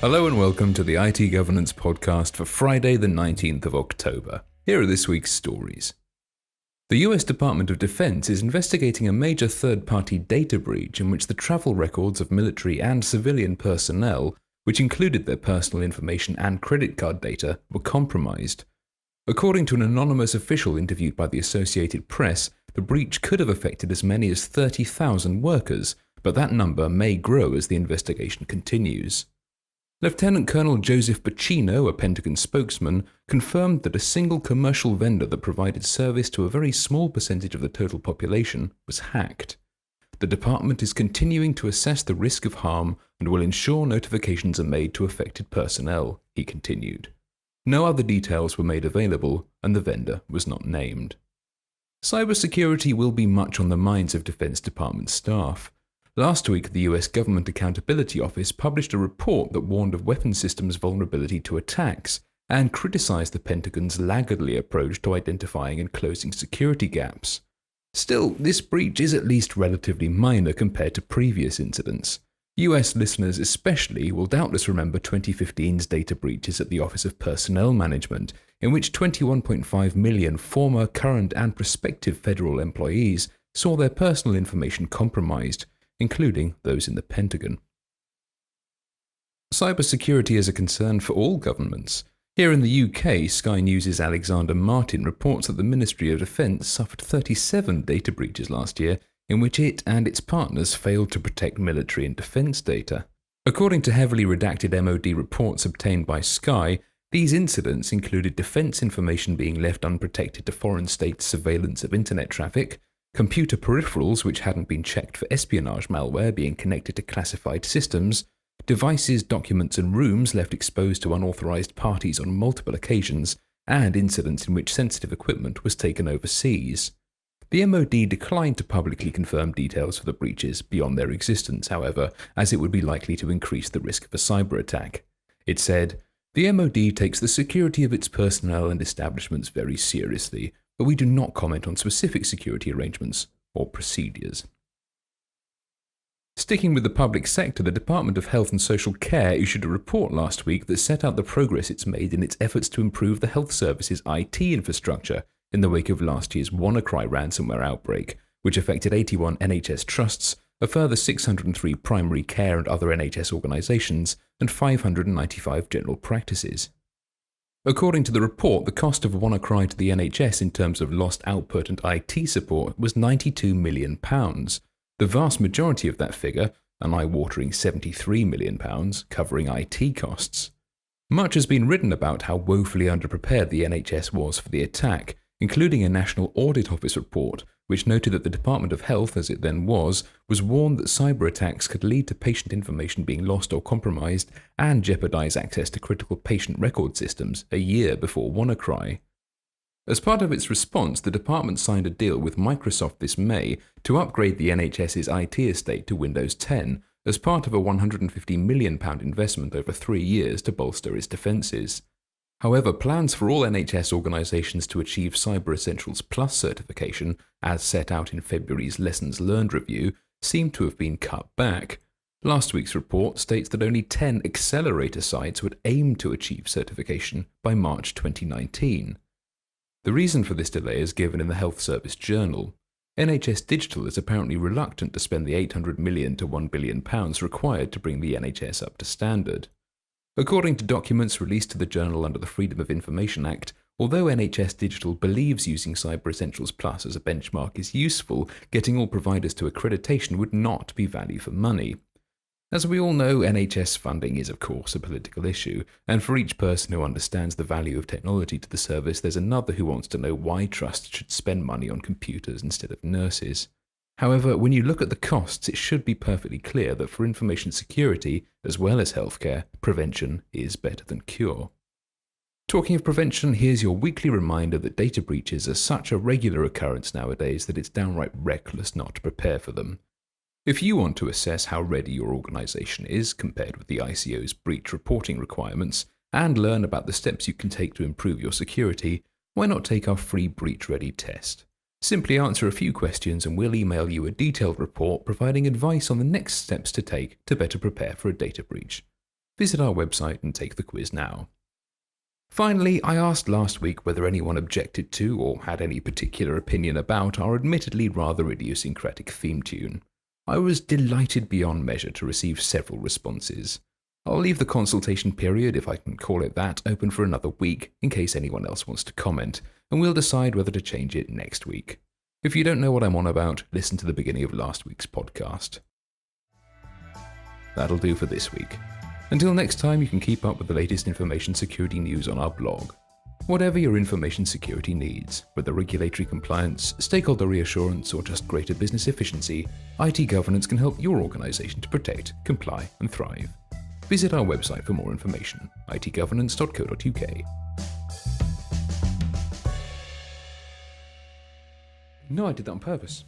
Hello and welcome to the IT Governance Podcast for Friday the 19th of October. Here are this week's stories. The US Department of Defense is investigating a major third-party data breach in which the travel records of military and civilian personnel, which included their personal information and credit card data, were compromised. According to an anonymous official interviewed by the Associated Press, the breach could have affected as many as 30,000 workers, but that number may grow as the investigation continues. Lieutenant Colonel Joseph Pacino, a Pentagon spokesman, confirmed that a single commercial vendor that provided service to a very small percentage of the total population was hacked. The department is continuing to assess the risk of harm and will ensure notifications are made to affected personnel, he continued. No other details were made available, and the vendor was not named. Cybersecurity will be much on the minds of Defense Department staff. Last week, the US Government Accountability Office published a report that warned of weapons systems' vulnerability to attacks and criticized the Pentagon's laggardly approach to identifying and closing security gaps. Still, this breach is at least relatively minor compared to previous incidents. US listeners especially will doubtless remember 2015's data breaches at the Office of Personnel Management, in which 21.5 million former, current, and prospective federal employees saw their personal information compromised, including those in the Pentagon. Cybersecurity is a concern for all governments. Here in the UK, Sky News' Alexander Martin reports that the Ministry of Defence suffered 37 data breaches last year, in which it and its partners failed to protect military and defence data. According to heavily redacted MOD reports obtained by Sky, these incidents included defence information being left unprotected to foreign states' surveillance of internet traffic, computer peripherals which hadn't been checked for espionage malware being connected to classified systems, devices, documents and rooms left exposed to unauthorized parties on multiple occasions, and incidents in which sensitive equipment was taken overseas. The MOD declined to publicly confirm details for the breaches beyond their existence, however, as it would be likely to increase the risk of a cyber attack. It said, "The MOD takes the security of its personnel and establishments very seriously, but we do not comment on specific security arrangements or procedures." Sticking with the public sector, the Department of Health and Social Care issued a report last week that set out the progress it's made in its efforts to improve the health service's IT infrastructure in the wake of last year's WannaCry ransomware outbreak, which affected 81 NHS trusts, a further 603 primary care and other NHS organisations, and 595 general practices. According to the report, the cost of WannaCry to the NHS in terms of lost output and IT support was £92 million. The vast majority of that figure, an eye-watering £73 million, covering IT costs. Much has been written about how woefully underprepared the NHS was for the attack, including a National Audit Office report, which noted that the Department of Health, as it then was warned that cyber attacks could lead to patient information being lost or compromised and jeopardize access to critical patient record systems a year before WannaCry. As part of its response, the department signed a deal with Microsoft this May to upgrade the NHS's IT estate to Windows 10 as part of a £150 million investment over 3 years to bolster its defences. However, plans for all NHS organisations to achieve Cyber Essentials Plus certification, as set out in February's Lessons Learned review, seem to have been cut back. Last week's report states that only 10 accelerator sites would aim to achieve certification by March 2019. The reason for this delay is given in the Health Service Journal. NHS Digital is apparently reluctant to spend the £800 million to £1 billion required to bring the NHS up to standard. According to documents released to the journal under the Freedom of Information Act, although NHS Digital believes using Cyber Essentials Plus as a benchmark is useful, getting all providers to accreditation would not be value for money. As we all know, NHS funding is of course a political issue, and for each person who understands the value of technology to the service, there's another who wants to know why trusts should spend money on computers instead of nurses. However, when you look at the costs, it should be perfectly clear that for information security, as well as healthcare, prevention is better than cure. Talking of prevention, here's your weekly reminder that data breaches are such a regular occurrence nowadays that it's downright reckless not to prepare for them. If you want to assess how ready your organisation is compared with the ICO's breach reporting requirements, and learn about the steps you can take to improve your security, why not take our free Breach Ready test? Simply answer a few questions and we'll email you a detailed report providing advice on the next steps to take to better prepare for a data breach. Visit our website and take the quiz now. Finally, I asked last week whether anyone objected to or had any particular opinion about our admittedly rather idiosyncratic theme tune. I was delighted beyond measure to receive several responses. I'll leave the consultation period, if I can call it that, open for another week in case anyone else wants to comment, and we'll decide whether to change it next week. If you don't know what I'm on about, listen to the beginning of last week's podcast. That'll do for this week. Until next time, you can keep up with the latest information security news on our blog. Whatever your information security needs, whether regulatory compliance, stakeholder reassurance, or just greater business efficiency, IT governance can help your organization to protect, comply, and thrive. Visit our website for more information, itgovernance.co.uk. No, I did that on purpose.